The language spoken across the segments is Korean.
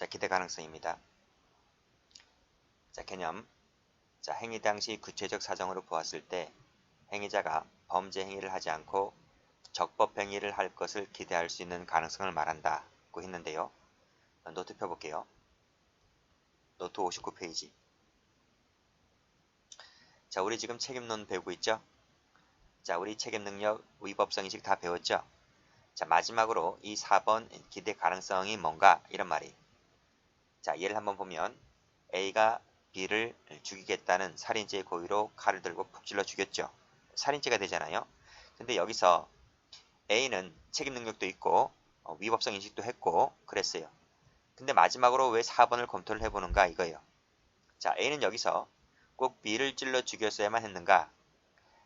자, 기대 가능성입니다. 자, 개념. 자, 행위 당시 구체적 사정으로 보았을 때 행위자가 범죄 행위를 하지 않고 적법 행위를 할 것을 기대할 수 있는 가능성을 말한다고 했는데요. 노트 펴볼게요. 노트 59페이지. 자, 우리 지금 책임론 배우고 있죠? 자, 우리 책임 능력, 위법성 인식 다 배웠죠? 자, 마지막으로 이 4번 기대 가능성이 뭔가 이런 말이. 자, 예를 한번 보면 A가 B를 죽이겠다는 살인죄의 고의로 칼을 들고 푹 찔러 죽였죠. 살인죄가 되잖아요. 근데 여기서 A는 책임 능력도 있고 위법성 인식도 했고 그랬어요. 근데 마지막으로 왜 4번을 검토를 해보는가 이거예요. 자, A는 여기서 꼭 B를 찔러 죽였어야만 했는가?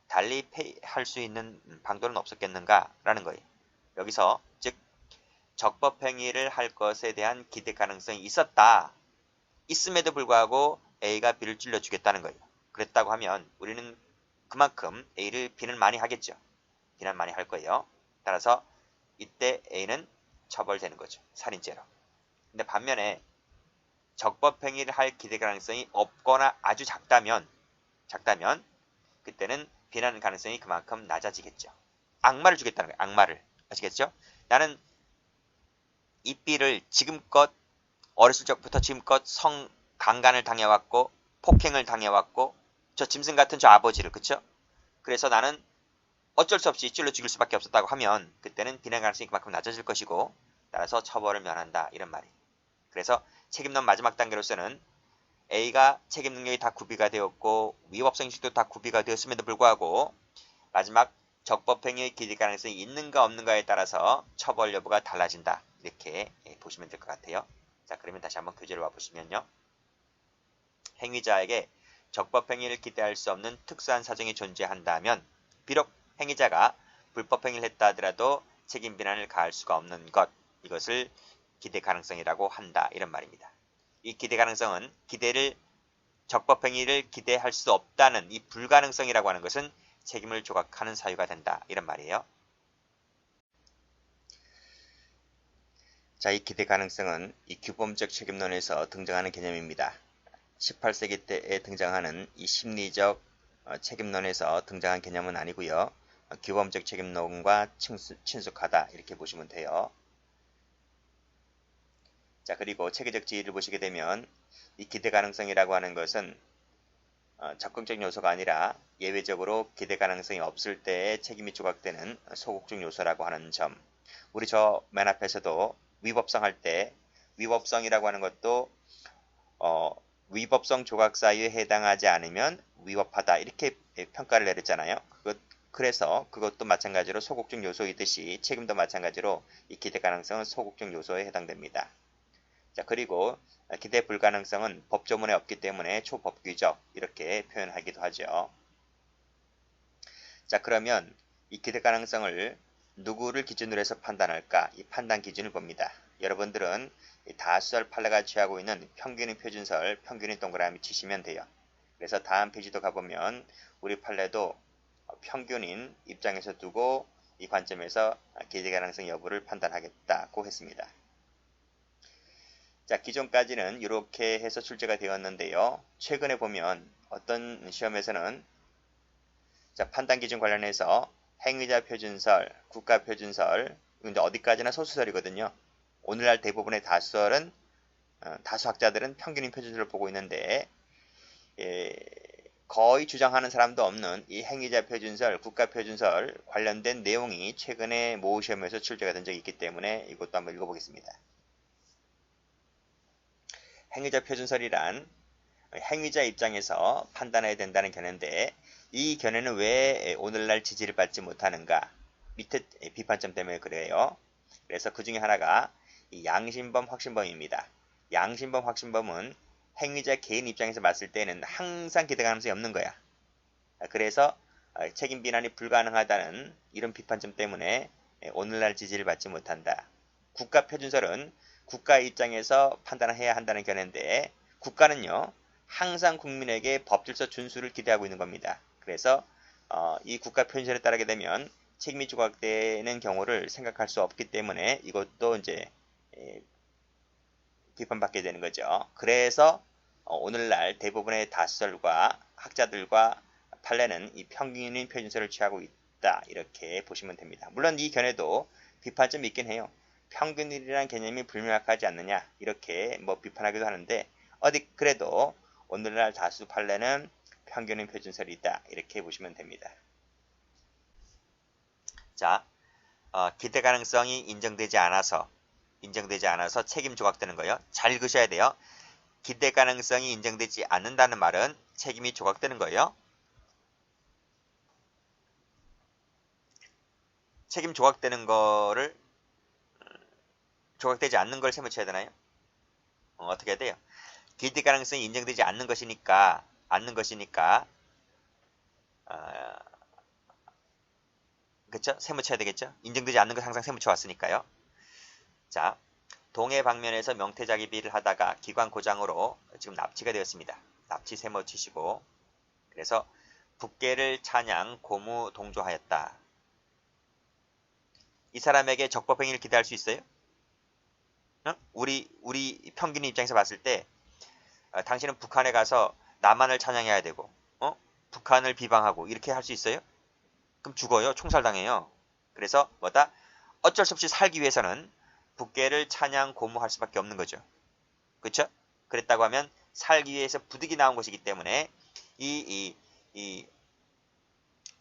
달리 할 수 있는 방도는 없었겠는가? 라는 거예요. 여기서 즉 적법 행위를 할 것에 대한 기대 가능성이 있었다. 있음에도 불구하고 A가 B를 찔러 죽였다는 거예요. 그랬다고 하면 우리는 그만큼 A를 B는 많이 하겠죠. B는 많이 할 거예요. 따라서 이때 A는 처벌되는 거죠. 살인죄로. 근데 반면에 적법 행위를 할 기대 가능성이 없거나 아주 작다면 그때는 B라는 가능성이 그만큼 낮아지겠죠. 악마를 주겠다는 거예요. 악마를. 아시겠죠? 나는 이 B를 지금껏 어렸을 적부터 지금껏 강간을 당해왔고 폭행을 당해왔고 저 짐승 같은 저 아버지를 그쵸? 그래서 나는 어쩔 수 없이 찔러 죽일 수밖에 없었다고 하면 그때는 비난 가능성이 그만큼 낮아질 것이고 따라서 처벌을 면한다 이런 말이. 그래서 책임론 마지막 단계로서는 A가 책임 능력이 다 구비가 되었고 위법성 인식도 다 구비가 되었음에도 불구하고 마지막 적법행위의 기대 가능성이 있는가 없는가에 따라서 처벌 여부가 달라진다. 이렇게 보시면 될 것 같아요. 자, 그러면 다시 한번 교재를 와보시면요. 행위자에게 적법행위를 기대할 수 없는 특수한 사정이 존재한다면 비록 행위자가 불법행위를 했다 하더라도 책임 비난을 가할 수가 없는 것, 이것을 기대 가능성이라고 한다. 이런 말입니다. 이 기대 가능성은 적법행위를 기대할 수 없다는 이 불가능성이라고 하는 것은 책임을 조각하는 사유가 된다. 이런 말이에요. 자, 이 기대 가능성은 이 규범적 책임론에서 등장하는 개념입니다. 18세기 때에 등장하는 이 심리적 책임론에서 등장한 개념은 아니고요. 규범적 책임론과 친숙하다 이렇게 보시면 돼요. 자, 그리고 체계적 지위를 보시게 되면 이 기대 가능성이라고 하는 것은 적극적 요소가 아니라 예외적으로 기대 가능성이 없을 때에 책임이 조각되는 소극적 요소라고 하는 점. 우리 저 맨 앞에서도 위법성 할 때 위법성이라고 하는 것도 위법성 조각 사유에 해당하지 않으면 위법하다 이렇게 평가를 내렸잖아요. 그래서 그것도 마찬가지로 소극적 요소이듯이 책임도 마찬가지로 이 기대 가능성은 소극적 요소에 해당됩니다. 자, 그리고 기대 불가능성은 법조문에 없기 때문에 초법규적 이렇게 표현하기도 하죠. 자, 그러면 이 기대 가능성을 누구를 기준으로 해서 판단할까? 이 판단 기준을 봅니다. 여러분들은 다수설 판례가 취하고 있는 평균인 표준설, 평균인 동그라미 치시면 돼요. 그래서 다음 페이지도 가보면 우리 판례도 평균인 입장에서 두고 이 관점에서 기대 가능성 여부를 판단하겠다고 했습니다. 자, 기존까지는 이렇게 해서 출제가 되었는데요. 최근에 보면 어떤 시험에서는 자, 판단 기준 관련해서 행위자 표준설, 국가 표준설, 근데 어디까지나 소수설이거든요. 오늘날 대부분의 다수설은 다수학자들은 평균인 표준설을 보고 있는데 거의 주장하는 사람도 없는 이 행위자 표준설, 국가 표준설 관련된 내용이 최근에 모 시험에서 출제가 된 적이 있기 때문에 이것도 한번 읽어보겠습니다. 행위자 표준설이란 행위자 입장에서 판단해야 된다는 견해인데 이 견해는 왜 오늘날 지지를 받지 못하는가? 밑에 비판점 때문에 그래요. 그래서 그 중에 하나가 양심범, 확신범입니다. 양심범, 확신범은 행위자 개인 입장에서 봤을 때는 항상 기대 가능성이 없는 거야. 그래서 책임 비난이 불가능하다는 이런 비판점 때문에 오늘날 지지를 받지 못한다. 국가 표준설은 국가 입장에서 판단을 해야 한다는 견해인데 국가는요 항상 국민에게 법질서 준수를 기대하고 있는 겁니다. 그래서 이 국가 표준설에 따르게 되면 책임이 조각되는 경우를 생각할 수 없기 때문에 이것도 이제 비판받게 되는 거죠. 그래서 오늘날 대부분의 다수설과 학자들과 판례는 이 평균인 표준설을 취하고 있다. 이렇게 보시면 됩니다. 물론 이 견해도 비판점이 있긴 해요. 평균일이라는 개념이 불명확하지 않느냐 이렇게 뭐 비판하기도 하는데 어디 그래도 오늘날 다수 판례는 평균인 표준설이다. 이렇게 보시면 됩니다. 자, 기대 가능성이 인정되지 않아서 책임 조각되는 거예요. 잘 읽으셔야 돼요. 기대 가능성이 인정되지 않는다는 말은 책임이 조각되는 거예요. 책임 조각되는 거를 조각되지 않는 걸 세무쳐야 되나요? 어떻게 해야 돼요? 기대 가능성이 인정되지 않는 것이니까 그쵸? 세무쳐야 되겠죠? 인정되지 않는 것 항상 세무쳐 왔으니까요. 자, 동해 방면에서 명태자기비를 하다가 기관 고장으로 지금 납치가 되었습니다. 납치 세무치시고 그래서 북계를 찬양 고무 동조하였다. 이 사람에게 적법행위를 기대할 수 있어요? 우리 평균 입장에서 봤을 때 당신은 북한에 가서 남한을 찬양해야 되고 북한을 비방하고 이렇게 할 수 있어요? 그럼 죽어요. 총살당해요. 그래서 뭐다? 어쩔 수 없이 살기 위해서는 북계를 찬양 고무할 수밖에 없는 거죠. 그렇죠? 그랬다고 하면 살기 위해서 부득이 나온 것이기 때문에 이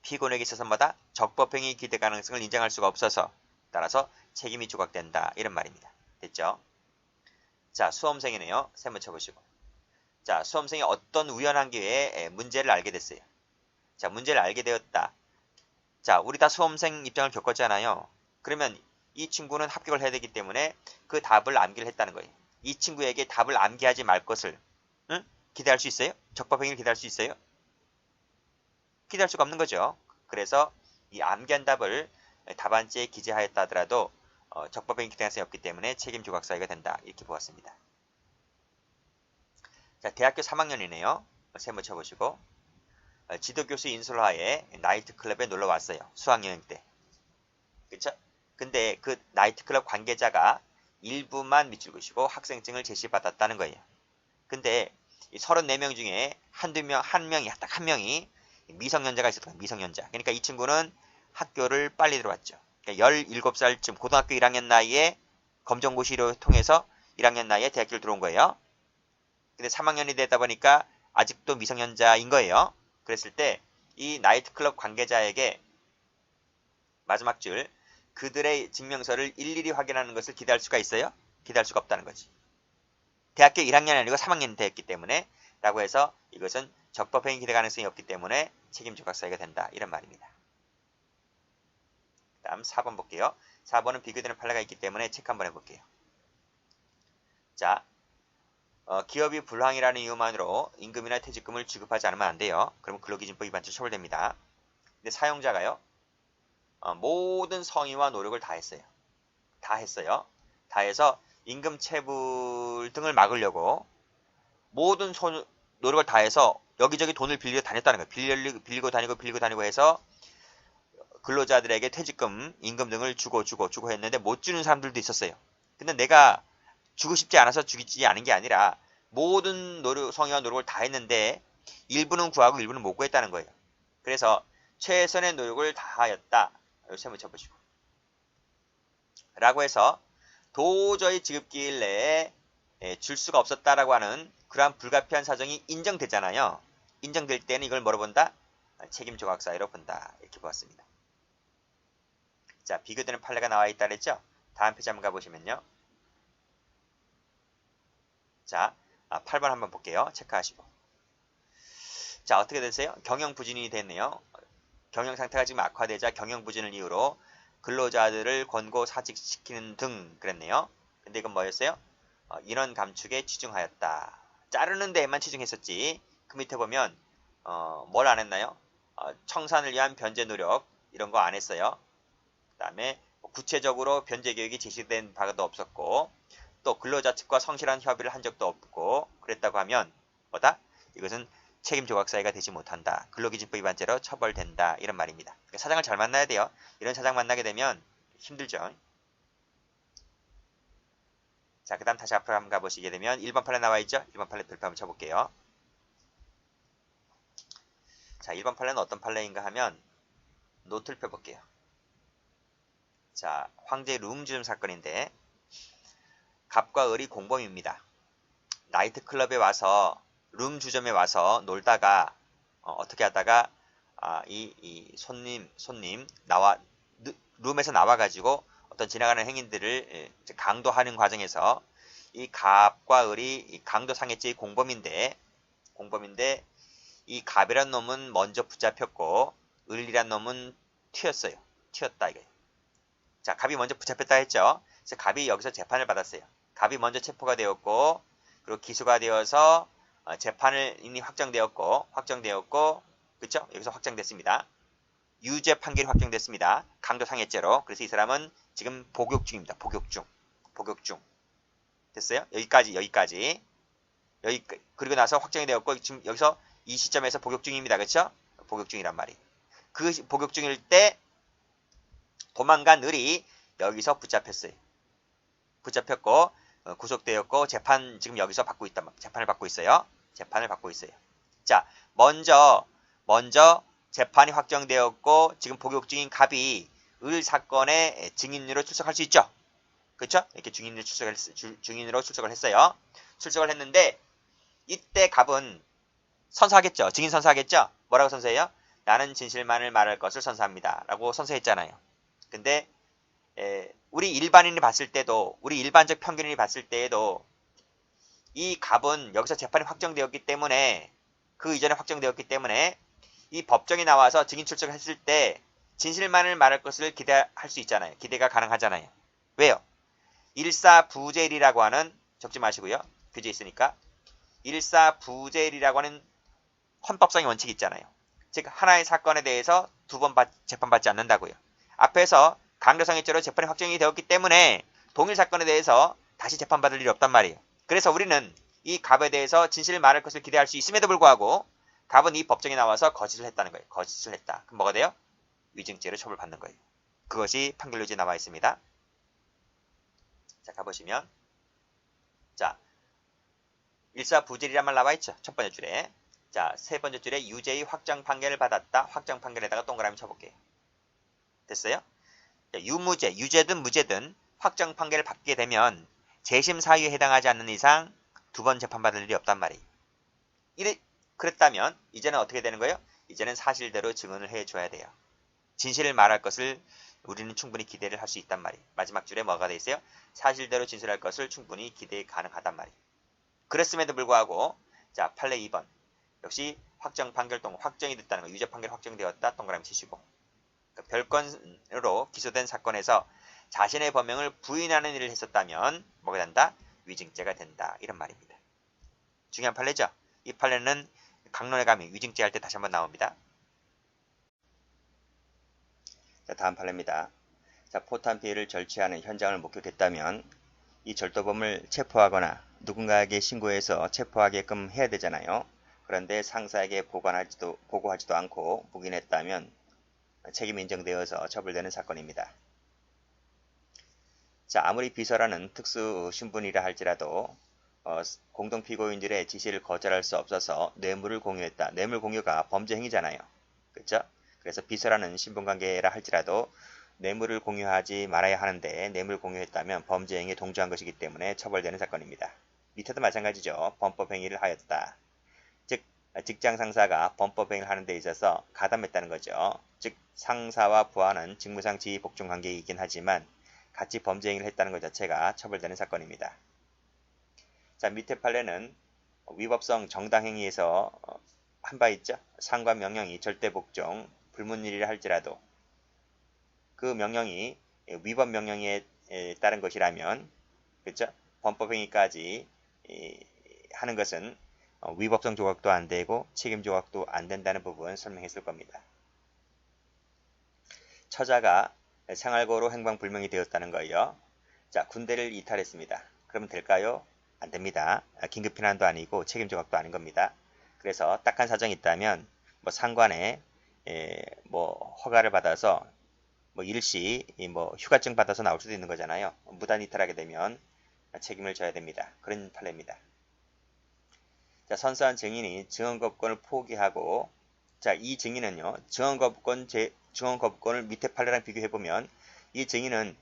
피고에게 있어서 뭐다? 적법행위 기대 가능성을 인정할 수가 없어서 따라서 책임이 조각된다. 이런 말입니다. 됐죠? 자, 수험생이네요. 세무쳐 보시고. 자, 수험생이 어떤 우연한 기회에 문제를 알게 됐어요. 자, 문제를 알게 되었다. 자, 우리 다 수험생 입장을 겪었잖아요. 그러면 이 친구는 합격을 해야 되기 때문에 그 답을 암기를 했다는 거예요. 이 친구에게 답을 암기하지 말 것을 기대할 수 있어요? 적법행위를 기대할 수 있어요? 기대할 수가 없는 거죠. 그래서 이 암기한 답을 답안지에 기재하였다 하더라도 적법행위 기대 가능성이 없기 때문에 책임 조각 사유가 된다. 이렇게 보았습니다. 자, 대학교 3학년이네요. 세무 쳐보시고 지도교수 인솔하에 나이트클럽에 놀러 왔어요. 수학여행 때. 그쵸? 근데 그 나이트클럽 관계자가 일부만 밑줄 그시고 학생증을 제시받았다는 거예요. 근데 34명 중에 딱 한 명이 미성년자가 있었던 거예요. 미성년자. 그러니까 이 친구는 학교를 빨리 들어왔죠. 그러니까 17살쯤 고등학교 1학년 나이에 검정고시를 통해서 1학년 나이에 대학교를 들어온 거예요. 근데 3학년이 되다 보니까 아직도 미성년자인 거예요. 그랬을 때 이 나이트클럽 관계자에게 마지막 줄 그들의 증명서를 일일이 확인하는 것을 기대할 수가 있어요? 기대할 수가 없다는 거지. 대학교 1학년이 아니고 3학년이 됐기 때문에 라고 해서 이것은 적법행위 기대 가능성이 없기 때문에 책임 조각 사유가 된다. 이런 말입니다. 다음 4번 볼게요. 4번은 비교되는 판례가 있기 때문에 체크 한번 해볼게요. 자, 기업이 불황이라는 이유만으로 임금이나 퇴직금을 지급하지 않으면 안 돼요. 그럼 근로기준법 위반죄 처벌됩니다. 근데 사용자가요. 모든 성의와 노력을 다 했어요. 다 해서 임금 체불 등을 막으려고 모든 노력을 다 해서 여기저기 돈을 빌려 다녔다는 거예요. 빌리고 다니고 해서 근로자들에게 퇴직금, 임금 등을 주고 했는데 못 주는 사람들도 있었어요. 근데 내가 주고 싶지 않아서 주지 않은 게 아니라 모든 성의와 노력을 다 했는데 일부는 구하고 일부는 못 구했다는 거예요. 그래서 최선의 노력을 다하였다. 세무 쳐보시고. 라고 해서 도저히 지급기일 내에 줄 수가 없었다라고 하는 그러한 불가피한 사정이 인정되잖아요. 인정될 때는 이걸 뭐로 본다? 책임 조각 사유로 본다. 이렇게 보았습니다. 자, 비교되는 판례가 나와 있다 그랬죠? 다음 페이지 한번 가보시면요. 자, 8번 한번 볼게요. 체크하시고. 자, 어떻게 됐어요? 경영부진이 됐네요. 경영 상태가 지금 악화되자 경영부진을 이유로 근로자들을 권고 사직시키는 등 그랬네요. 근데 이건 뭐였어요? 인원 감축에 치중하였다. 자르는 데에만 치중했었지. 그 밑에 보면 뭘 안 했나요? 청산을 위한 변제 노력 이런 거 안 했어요. 그 다음에 구체적으로 변제 계획이 제시된 바가 없었고 또 근로자 측과 성실한 협의를 한 적도 없고 그랬다고 하면 뭐다? 이것은 책임 조각 사유가 되지 못한다. 근로기준법 위반죄로 처벌된다. 이런 말입니다. 그러니까 사장을 잘 만나야 돼요. 이런 사장 만나게 되면 힘들죠. 자, 그 다음 다시 앞으로 한번 가보시게 되면 1번 판례 나와 있죠? 1번 판례 별표 한번 쳐볼게요. 자, 1번 판례는 어떤 판례인가 하면 노트를 펴볼게요. 자, 황제 룸주점 사건인데 갑과 을이 공범입니다. 나이트클럽에 와서 룸주점에 와서 놀다가 어떻게 하다가 이 손님 룸에서 나와가지고 어떤 지나가는 행인들을 강도하는 과정에서 이 갑과 을이 강도상해죄의 공범인데 이 갑이란 놈은 먼저 붙잡혔고 을이란 놈은 튀었다 이거예요. 자, 갑이 먼저 붙잡혔다 했죠. 그래서 갑이 여기서 재판을 받았어요. 갑이 먼저 체포가 되었고 그리고 기소가 되어서 재판을 이미 확정되었고 그렇죠? 여기서 확정됐습니다. 유죄 판결이 확정됐습니다. 강도상해죄로. 그래서 이 사람은 지금 복역 중입니다. 복역 중. 됐어요? 여기까지. 그리고 나서 확정이 되었고 지금 여기서 이 시점에서 복역 중입니다. 그렇죠? 복역 중이란 말이. 그 복역 중일 때 도망간 을이 여기서 붙잡혔어요. 붙잡혔고 구속되었고 지금 여기서 재판을 받고 있어요. 자, 먼저 재판이 확정되었고 지금 복역 중인 갑이 을 사건의 증인으로 출석할 수 있죠. 그렇죠? 이렇게 증인으로 출석을 했어요. 출석을 했는데 이때 갑은 선서하겠죠. 증인 선서하겠죠. 뭐라고 선서해요? 나는 진실만을 말할 것을 선서합니다. 라고 선서했잖아요. 근데 우리 일반인이 봤을 때도 우리 일반적 평균인이 봤을 때에도 이 갑은 여기서 재판이 확정되었기 때문에 그 이전에 확정되었기 때문에 이 법정에 나와서 증인 출석을 했을 때 진실만을 말할 것을 기대할 수 있잖아요. 기대가 가능하잖아요. 왜요? 일사부재일이라고 하는 적지 마시고요. 규제 있으니까 일사부재일이라고 하는 헌법상의 원칙이 있잖아요. 즉 하나의 사건에 대해서 두 번 재판받지 않는다고요. 앞에서 강도상해죄로 재판이 확정이 되었기 때문에 동일 사건에 대해서 다시 재판받을 일이 없단 말이에요. 그래서 우리는 이 갑에 대해서 진실을 말할 것을 기대할 수 있음에도 불구하고 갑은 이 법정에 나와서 거짓을 했다는 거예요. 거짓을 했다. 그럼 뭐가 돼요? 위증죄로 처벌받는 거예요. 그것이 판결료지에 나와 있습니다. 자, 가보시면 자, 일사부질이란 말 나와 있죠. 첫 번째 줄에. 자, 세 번째 줄에 유죄의 확정 판결을 받았다. 확정 판결에다가 동그라미 쳐볼게요. 됐어요? 자, 유죄든 무죄든 확정 판결을 받게 되면 재심 사유에 해당하지 않는 이상 두 번 재판받을 일이 없단 말이에요. 그랬다면 이제는 어떻게 되는 거예요? 이제는 사실대로 증언을 해줘야 돼요. 진실을 말할 것을 우리는 충분히 기대를 할 수 있단 말이에요. 마지막 줄에 뭐가 돼 있어요? 사실대로 진술할 것을 충분히 기대 가능하단 말이에요. 그랬음에도 불구하고 자, 판례 2번 역시 확정 판결 확정이 됐다는 거, 유죄 판결 확정되었다 동그라미 치시고 그러니까 별건으로 기소된 사건에서 자신의 범행을 부인하는 일을 했었다면 뭐가 된다? 위증죄가 된다. 이런 말입니다. 중요한 판례죠? 이 판례는 강론의 감이 위증죄 할 때 다시 한번 나옵니다. 자, 다음 판례입니다. 자, 포탄 피해를 절취하는 현장을 목격했다면 이 절도범을 체포하거나 누군가에게 신고해서 체포하게끔 해야 되잖아요. 그런데 상사에게 보고하지도 않고 묵인했다면 책임 인정되어서 처벌되는 사건입니다. 자, 아무리 비서라는 특수 신분이라 할지라도 공동 피고인들의 지시를 거절할 수 없어서 뇌물을 공유했다. 뇌물 공유가 범죄 행위잖아요. 그렇죠? 그래서 비서라는 신분관계라 할지라도 뇌물을 공유하지 말아야 하는데 뇌물 공유했다면 범죄 행위에 동조한 것이기 때문에 처벌되는 사건입니다. 밑에도 마찬가지죠. 범법 행위를 하였다. 즉 직장 상사가 범법 행위를 하는 데 있어서 가담했다는 거죠. 즉 상사와 부하는 직무상 지위 복종 관계이긴 하지만 같이 범죄 행위를 했다는 것 자체가 처벌되는 사건입니다. 자, 밑에 판례는 위법성 정당행위에서 한 바 있죠. 상관 명령이 절대 복종, 불문일이라 할지라도 그 명령이 위법 명령에 따른 것이라면 그렇죠? 범법행위까지 하는 것은 위법성 조각도 안 되고 책임 조각도 안 된다는 부분 설명했을 겁니다. 처자가 생활고로 행방불명이 되었다는 거예요. 자, 군대를 이탈했습니다. 그러면 될까요? 안 됩니다. 긴급피난도 아니고 책임 조각도 아닌 겁니다. 그래서 딱한 사정이 있다면 뭐 상관에 뭐 허가를 받아서 뭐 일시 뭐 휴가증 받아서 나올 수도 있는 거잖아요. 무단 이탈하게 되면 책임을 져야 됩니다. 그런 판례입니다. 자, 선서한 증인이 증언거부권을 포기하고, 자, 이 증인은요, 증언거부권을 밑에 판례랑 비교해보면 이 증인은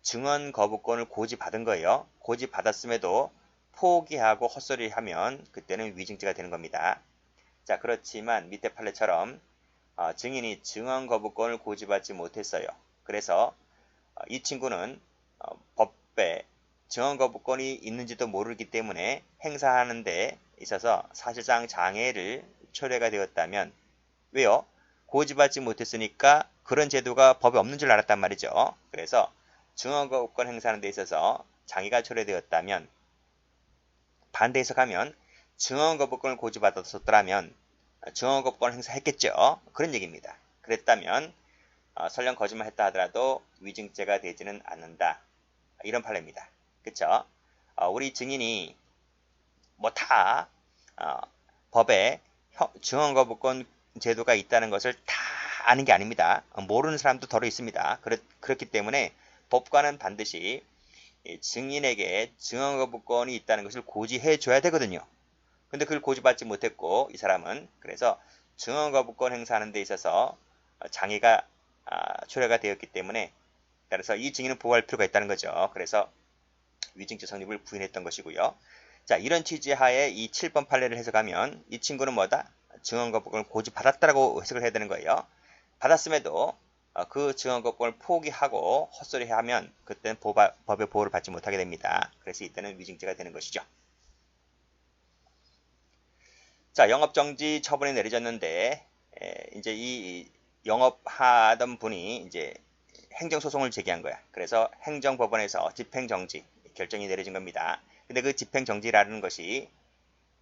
증언거부권을 고지받은 거예요. 고지받았음에도 포기하고 헛소리하면 그때는 위증죄가 되는 겁니다. 자, 그렇지만 밑에 판례처럼 증인이 증언거부권을 고지받지 못했어요. 그래서 이 친구는 법에 증언거부권이 있는지도 모르기 때문에 행사하는 데 있어서 사실상 장애를 초래가 되었다면, 왜요? 고지받지 못했으니까 그런 제도가 법에 없는 줄 알았단 말이죠. 그래서 증언거부권 행사하는 데 있어서 장애가 초래되었다면, 반대 해석하면 증언거부권을 고지받았었더라면 증언거부권 행사했겠죠. 그런 얘기입니다. 그랬다면 설령 거짓말했다 하더라도 위증죄가 되지는 않는다. 이런 판례입니다. 그쵸? 우리 증인이 뭐 다 법에 증언거부권 제도가 있다는 것을 다 아는 게 아닙니다. 모르는 사람도 더러 있습니다. 그렇기 때문에 법관은 반드시 증인에게 증언거부권이 있다는 것을 고지해 줘야 되거든요. 근데 그걸 고지받지 못했고 이 사람은 그래서 증언거부권 행사하는 데 있어서 장애가 초래가 되었기 때문에, 따라서 이 증인은 보호할 필요가 있다는 거죠. 그래서 위증죄 성립을 부인했던 것이고요. 자, 이런 취지하에 이 7번 판례를 해석하면 이 친구는 뭐다? 증언거부권을 고지받았다라고 해석을 해야 되는 거예요. 받았음에도 그 증언거부권을 포기하고 헛소리하면 그때는 법의 보호를 받지 못하게 됩니다. 그래서 이때는 위증죄가 되는 것이죠. 자, 영업정지 처분이 내려졌는데 이제 이 영업하던 분이 이제 행정소송을 제기한 거야. 그래서 행정법원에서 집행정지 결정이 내려진 겁니다. 근데 그 집행정지라는 것이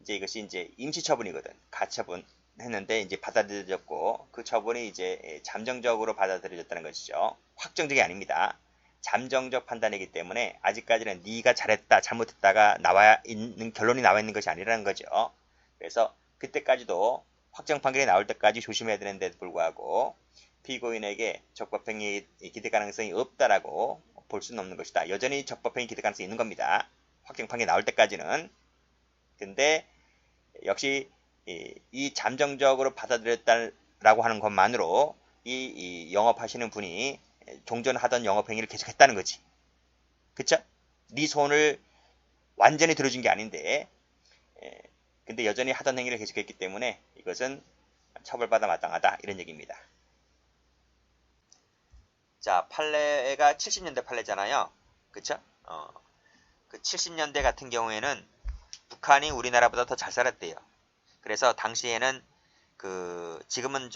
이것이 이제 임시처분이거든. 가처분 했는데 이제 받아들여졌고, 그 처분이 이제 잠정적으로 받아들여졌다는 것이죠. 확정적이 아닙니다. 잠정적 판단이기 때문에 아직까지는 네가 잘했다, 잘못했다가 결론이 나와 있는 것이 아니라는 거죠. 그래서 그때까지도 확정 판결이 나올 때까지 조심해야 되는데도 불구하고 피고인에게 적법행위 기대 가능성이 없다라고 볼 수는 없는 것이다. 여전히 적법행위 기대 가능성이 있는 겁니다. 확정 판결이 나올 때까지는. 근데 역시 이 잠정적으로 받아들였다라고 하는 것만으로 이 영업하시는 분이 종전하던 영업행위를 계속했다는 거지. 그쵸? 네 손을 완전히 들어준 게 아닌데 근데 여전히 하던 행위를 계속했기 때문에 이것은 처벌받아 마땅하다, 이런 얘기입니다. 자, 판례가 70년대 판례잖아요. 그쵸? 그 70년대 같은 경우에는 북한이 우리나라보다 더 잘 살았대요. 그래서 당시에는 지금은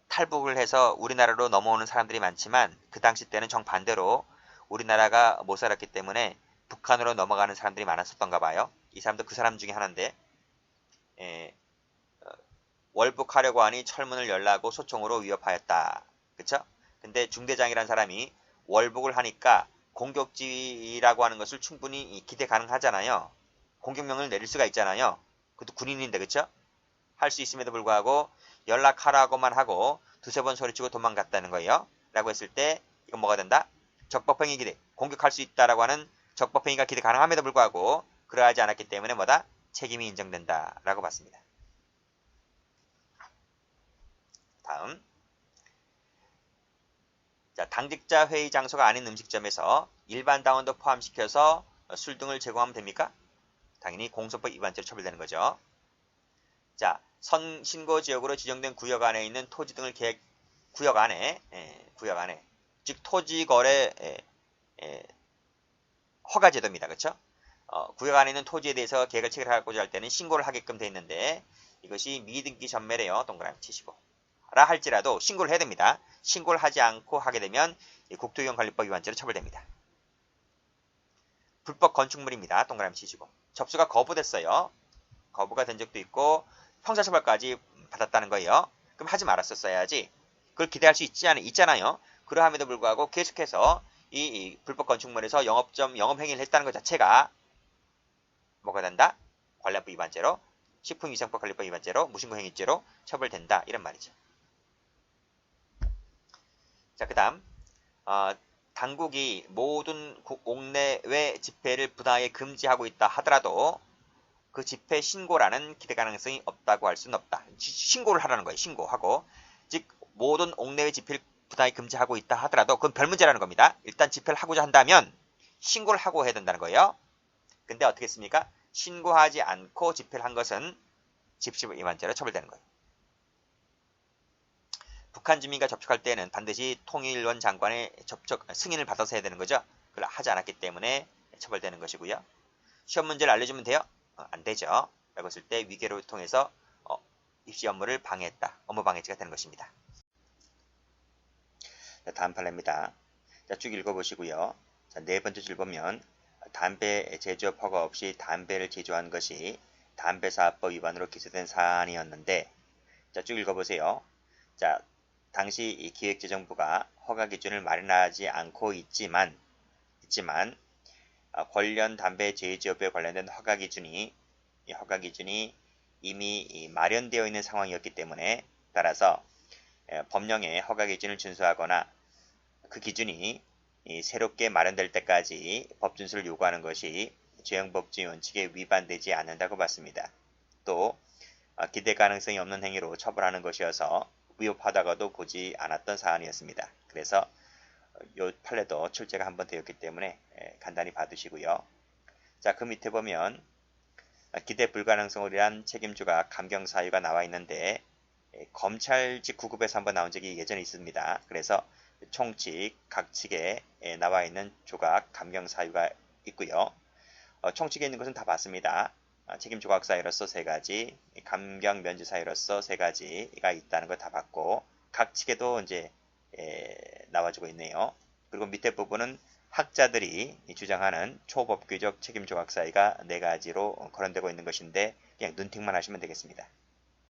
탈북을 해서 우리나라로 넘어오는 사람들이 많지만 그 당시 때는 정반대로 우리나라가 못 살았기 때문에 북한으로 넘어가는 사람들이 많았었던가 봐요. 이 사람도 그 사람 중에 하나인데 월북하려고 하니 철문을 열라고 소총으로 위협하였다. 그쵸? 근데 중대장이라는 사람이 월북을 하니까 공격지라고 하는 것을 충분히 기대 가능하잖아요. 공격명을 내릴 수가 있잖아요. 그것도 군인인데, 그쵸? 할 수 있음에도 불구하고 연락하라고만 하고 두세 번 소리치고 도망갔다는 거예요. 라고 했을 때 이건 뭐가 된다? 적법행위 기대, 공격할 수 있다라고 하는 적법행위가 기대 가능함에도 불구하고 그러하지 않았기 때문에 뭐다? 책임이 인정된다 라고 봤습니다. 다음, 자, 당직자 회의 장소가 아닌 음식점에서 일반 당원도 포함시켜서 술 등을 제공하면 됩니까? 당연히 공소법 위반죄로 처벌되는 거죠. 자, 신고 지역으로 지정된 구역 안에 있는 토지 등을 구역 안에, 즉 토지 거래 허가 제도입니다. 그렇죠? 구역 안에 있는 토지에 대해서 계획을 체결하고자 할 때는 신고를 하게끔 되어 있는데 이것이 미등기 전매래요. 동그라미 치시고. 라 할지라도 신고를 해야 됩니다. 신고를 하지 않고 하게 되면 국토유형관리법 위반죄로 처벌됩니다. 불법 건축물입니다. 동그라미 치시고. 접수가 거부됐어요. 거부가 된 적도 있고 형사처벌까지 받았다는 거예요. 그럼 하지 말았었어야지. 그걸 기대할 수 있잖아요. 그러함에도 불구하고 계속해서 이 불법 건축물에서 영업행위를 했다는 것 자체가 뭐가 된다? 관련법 위반죄로, 식품위생법 관리법 위반죄로, 무신고행위죄로 처벌된다. 이런 말이죠. 자, 그 다음 당국이 모든 옥내외 집회를 부당하게 금지하고 있다 하더라도 그 집회 신고라는 기대 가능성이 없다고 할 수는 없다. 신고를 하라는 거예요. 신고하고. 즉 모든 옥내외 집회를 부당하게 금지하고 있다 하더라도 그건 별 문제라는 겁니다. 일단 집회를 하고자 한다면 신고를 하고 해야 된다는 거예요. 근데 어떻게 했습니까? 신고하지 않고 집회를 한 것은 집시 위반죄로 처벌되는 거예요. 북한 주민과 접촉할 때는 반드시 통일원 장관의 승인을 받아서 해야 되는 거죠. 그걸 하지 않았기 때문에 처벌되는 것이고요. 시험 문제를 알려주면 돼요? 안 되죠. 라고 했을 때 위계를 통해서 입시 업무를 방해했다. 업무 방해죄가 되는 것입니다. 자, 다음 판례입니다. 자, 쭉 읽어보시고요. 자, 네 번째 줄 보면 담배 제조업 허가 없이 담배를 제조한 것이 담배사업법 위반으로 기소된 사안이었는데 자, 쭉 읽어보세요. 자, 당시 이 기획재정부가 허가 기준을 마련하지 않고 있지만 관련 담배 제조업에 관련된 허가 기준이 이미 마련되어 있는 상황이었기 때문에 따라서 법령의 허가 기준을 준수하거나 그 기준이 새롭게 마련될 때까지 법 준수를 요구하는 것이 재형법주의 원칙에 위반되지 않는다고 봤습니다. 또 기대 가능성이 없는 행위로 처벌하는 것이어서 위법하다가도 보지 않았던 사안이었습니다. 그래서 이 판례도 출제가 한 번 되었기 때문에 간단히 봐두시고요. 자, 그 밑에 보면 기대 불가능성으로 인한 책임주가 감경사유가 나와 있는데 검찰직 9급에서 한번 나온 적이 예전에 있습니다. 그래서 총칙, 각칙에 나와 있는 조각, 감경사유가 있고요. 총칙에 있는 것은 다 봤습니다. 책임 조각 사유로서 3가지, 감경 면제 사유로서 3가지가 있다는 거 다 봤고 각 측에도 이제 나와주고 있네요. 그리고 밑에 부분은 학자들이 주장하는 초법규적 책임 조각 사유가 4가지로 거론되고 있는 것인데 그냥 눈팅만 하시면 되겠습니다.